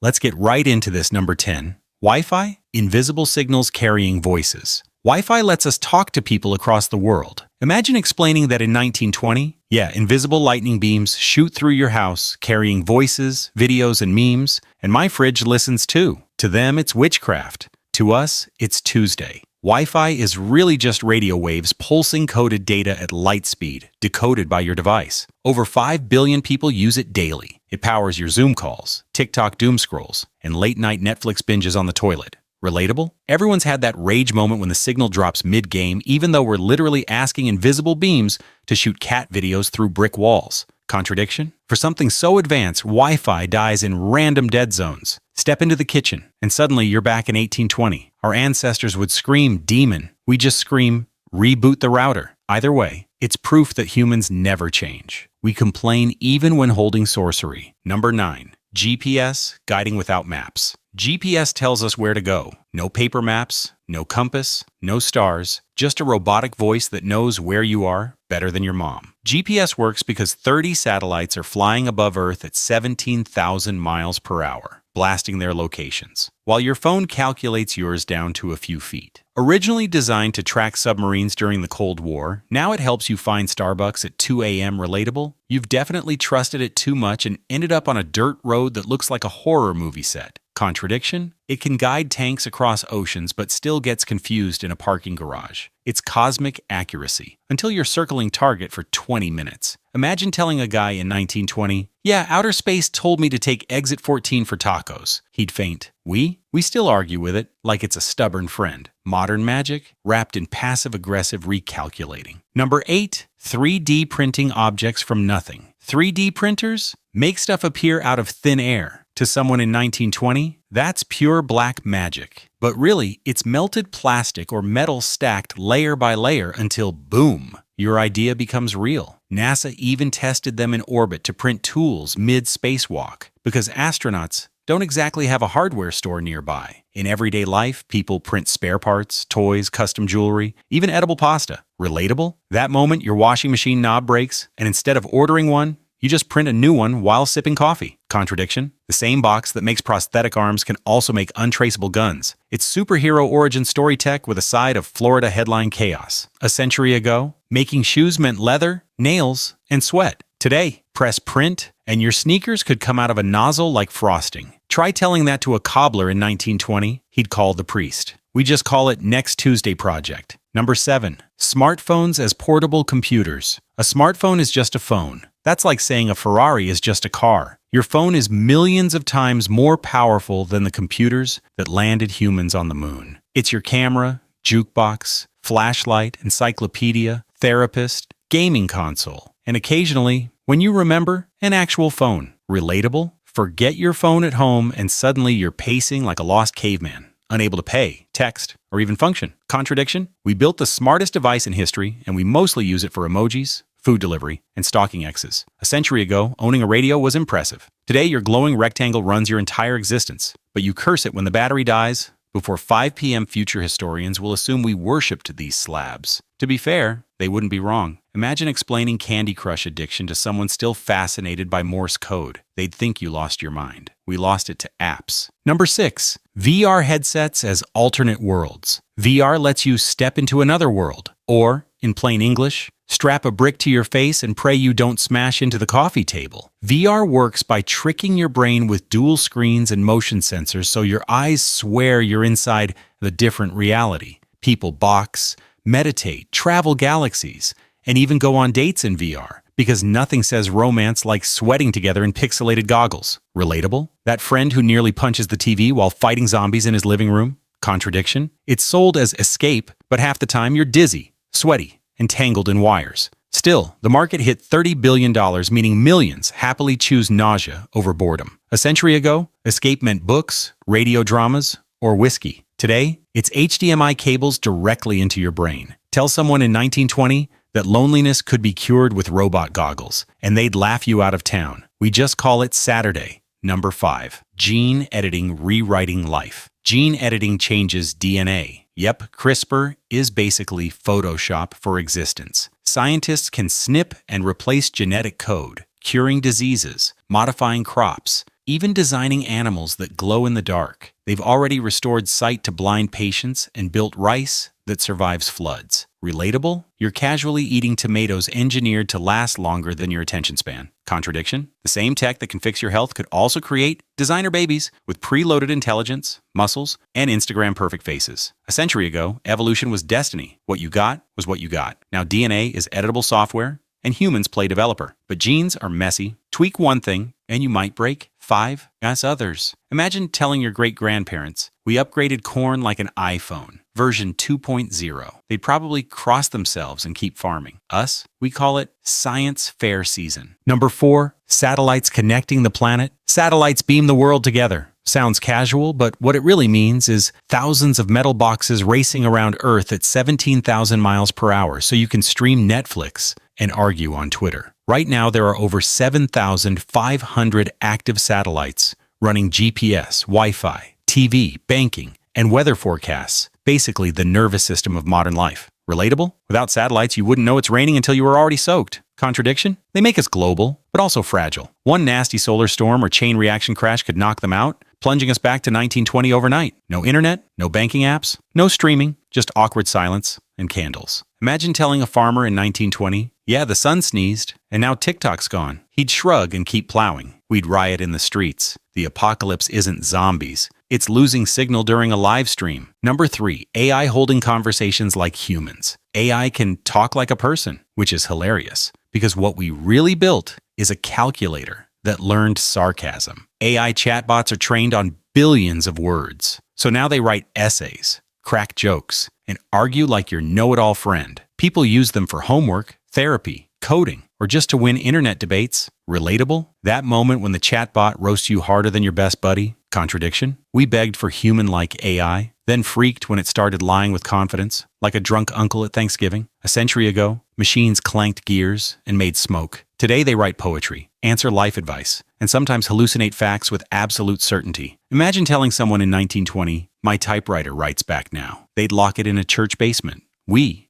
Let's get right into this. Number 10. Wi-Fi? Invisible signals carrying voices. Wi-Fi lets us talk to people across the world. Imagine explaining that in 1920, invisible lightning beams shoot through your house, carrying voices, videos, and memes, and my fridge listens too. To them, it's witchcraft. To us, it's Tuesday. Wi-Fi is really just radio waves pulsing coded data at light speed, decoded by your device. Over 5 billion people use it daily. It powers your Zoom calls, TikTok doom scrolls, and late-night Netflix binges on the toilet. Relatable? Everyone's had that rage moment when the signal drops mid-game, even though we're literally asking invisible beams to shoot cat videos through brick walls. Contradiction? For something so advanced, Wi-Fi dies in random dead zones. Step into the kitchen, and suddenly you're back in 1820. Our ancestors would scream, demon. We just scream, reboot the router. Either way, it's proof that humans never change. We complain even when holding sorcery. Number 9. GPS, guiding without maps. GPS tells us where to go. No paper maps, no compass, no stars, just a robotic voice that knows where you are better than your mom. GPS works because 30 satellites are flying above Earth at 17,000 miles per hour, blasting their locations, while your phone calculates yours down to a few feet. Originally designed to track submarines during the Cold War, now it helps you find Starbucks at 2 a.m. Relatable? You've definitely trusted it too much and ended up on a dirt road that looks like a horror movie set. Contradiction? It can guide tanks across oceans but still gets confused in a parking garage. It's cosmic accuracy, until you're circling target for 20 minutes. Imagine telling a guy in 1920, outer space told me to take exit 14 for tacos. He'd faint. We still argue with it like it's a stubborn friend. Modern magic, wrapped in passive-aggressive recalculating. Number 8. 3D printing objects from nothing. 3D printers make stuff appear out of thin air. To someone in 1920, that's pure black magic. But really, it's melted plastic or metal stacked layer by layer until boom, your idea becomes real. NASA even tested them in orbit to print tools mid-spacewalk because astronauts don't exactly have a hardware store nearby. In everyday life, people print spare parts, toys, custom jewelry, even edible pasta. Relatable? That moment your washing machine knob breaks, and instead of ordering one, you just print a new one while sipping coffee. Contradiction? The same box that makes prosthetic arms can also make untraceable guns. It's superhero origin story tech with a side of Florida headline chaos. A century ago, making shoes meant leather, nails, and sweat. Today, press print, and your sneakers could come out of a nozzle like frosting. Try telling that to a cobbler in 1920, he'd call the priest. We just call it Next Tuesday Project. Number 7. Smartphones as portable computers. A smartphone is just a phone. That's like saying a Ferrari is just a car. Your phone is millions of times more powerful than the computers that landed humans on the moon. It's your camera, jukebox, flashlight, encyclopedia, therapist, gaming console, and occasionally, when you remember, an actual phone. Relatable? Forget your phone at home and suddenly you're pacing like a lost caveman, unable to pay, text, or even function. Contradiction? We built the smartest device in history and we mostly use it for emojis, food delivery, and stalking exes. A century ago, owning a radio was impressive. Today, your glowing rectangle runs your entire existence, but you curse it when the battery dies. Before 5 p.m., future historians will assume we worshipped these slabs. To be fair, they wouldn't be wrong. Imagine explaining Candy Crush addiction to someone still fascinated by Morse code. They'd think you lost your mind. We lost it to apps. Number 6. VR headsets as alternate worlds. VR lets you step into another world. Or, in plain English, strap a brick to your face and pray you don't smash into the coffee table. VR works by tricking your brain with dual screens and motion sensors so your eyes swear you're inside the different reality. People box, meditate, travel galaxies, and even go on dates in VR, because nothing says romance like sweating together in pixelated goggles. Relatable? That friend who nearly punches the TV while fighting zombies in his living room? Contradiction? It's sold as escape, but half the time you're dizzy, sweaty, and tangled in wires. Still, the market hit $30 billion, meaning millions happily choose nausea over boredom. A century ago, escape meant books, radio dramas, or whiskey. Today, it's HDMI cables directly into your brain. Tell someone in 1920 that loneliness could be cured with robot goggles, and they'd laugh you out of town. We just call it Saturday. Number 5. Gene editing rewriting life. Gene editing changes DNA. Yep, CRISPR is basically Photoshop for existence. Scientists can snip and replace genetic code, curing diseases, modifying crops, even designing animals that glow in the dark. They've already restored sight to blind patients and built rice that survives floods. Relatable? You're casually eating tomatoes engineered to last longer than your attention span. Contradiction? The same tech that can fix your health could also create designer babies with preloaded intelligence, muscles, and Instagram-perfect faces. A century ago, evolution was destiny. What you got was what you got. Now DNA is editable software, and humans play developer. But genes are messy. Tweak one thing, and you might break 5 as others. Imagine telling your great-grandparents, we upgraded corn like an iPhone, version 2.0. They'd probably cross themselves and keep farming. Us, we call it science fair season. Number 4, satellites connecting the planet. Satellites beam the world together. Sounds casual, but what it really means is thousands of metal boxes racing around Earth at 17,000 miles per hour so you can stream Netflix and argue on Twitter. Right now, there are over 7,500 active satellites running GPS, Wi-Fi, TV, banking, and weather forecasts, basically the nervous system of modern life. Relatable? Without satellites, you wouldn't know it's raining until you were already soaked. Contradiction? They make us global, but also fragile. One nasty solar storm or chain reaction crash could knock them out, plunging us back to 1920 overnight. No internet, no banking apps, no streaming, just awkward silence and candles. Imagine telling a farmer in 1920, yeah, the sun sneezed, and now TikTok's gone. He'd shrug and keep plowing. We'd riot in the streets. The apocalypse isn't zombies. It's losing signal during a live stream. Number 3, AI holding conversations like humans. AI can talk like a person, which is hilarious, because what we really built is a calculator that learned sarcasm. AI chatbots are trained on billions of words. So now they write essays, crack jokes, and argue like your know-it-all friend. People use them for homework, therapy, coding, or just to win internet debates. Relatable? That moment when the chatbot roasts you harder than your best buddy? Contradiction? We begged for human-like AI, then freaked when it started lying with confidence, like a drunk uncle at Thanksgiving. A century ago, machines clanked gears and made smoke. Today they write poetry, answer life advice, and sometimes hallucinate facts with absolute certainty. Imagine telling someone in 1920, my typewriter writes back now. They'd lock it in a church basement. We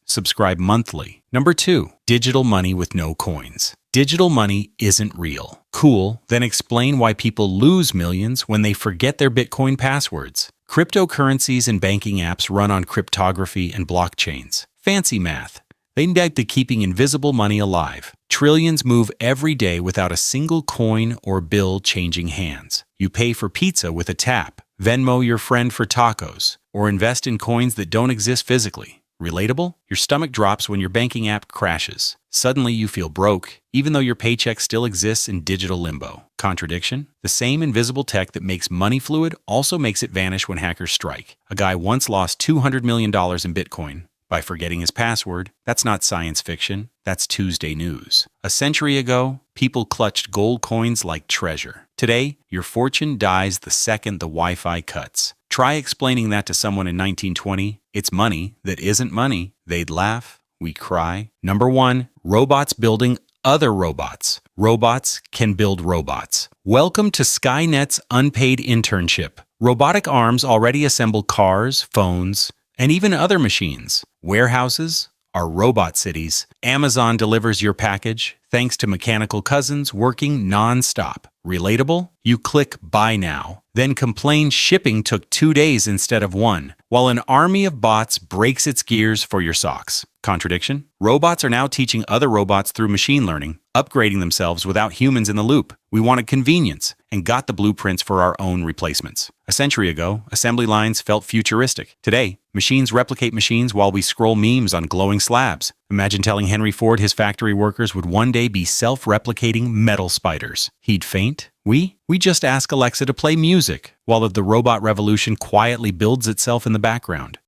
subscribe monthly. Number 2, digital money with no coins. Digital money isn't real. Cool, then explain why people lose millions when they forget their Bitcoin passwords. Cryptocurrencies and banking apps run on cryptography and blockchains. Fancy math. They need to keeping invisible money alive. Trillions move every day without a single coin or bill changing hands. You pay for pizza with a tap, Venmo your friend for tacos, or invest in coins that don't exist physically. Relatable? Your stomach drops when your banking app crashes. Suddenly you feel broke, even though your paycheck still exists in digital limbo. Contradiction? The same invisible tech that makes money fluid also makes it vanish when hackers strike. A guy once lost $200 million in Bitcoin by forgetting his password. That's not science fiction. That's Tuesday news. A century ago, people clutched gold coins like treasure. Today, your fortune dies the second the Wi-Fi cuts. Try explaining that to someone in 1920. It's money that isn't money. They'd laugh. We cry. Number 1, robots building other robots. Robots can build robots. Welcome to Skynet's unpaid internship. Robotic arms already assemble cars, phones, and even other machines. Warehouses are robot cities. Amazon delivers your package thanks to mechanical cousins working non-stop. Relatable? You click buy now, then complain shipping took 2 days instead of 1, while an army of bots breaks its gears for your socks. Contradiction? Robots are now teaching other robots through machine learning, upgrading themselves without humans in the loop. We wanted convenience and got the blueprints for our own replacements. A century ago, assembly lines felt futuristic. Today, machines replicate machines while we scroll memes on glowing slabs. Imagine telling Henry Ford his factory workers would one day be self-replicating metal spiders. He'd faint. We just ask Alexa to play music, while the robot revolution quietly builds itself in the background.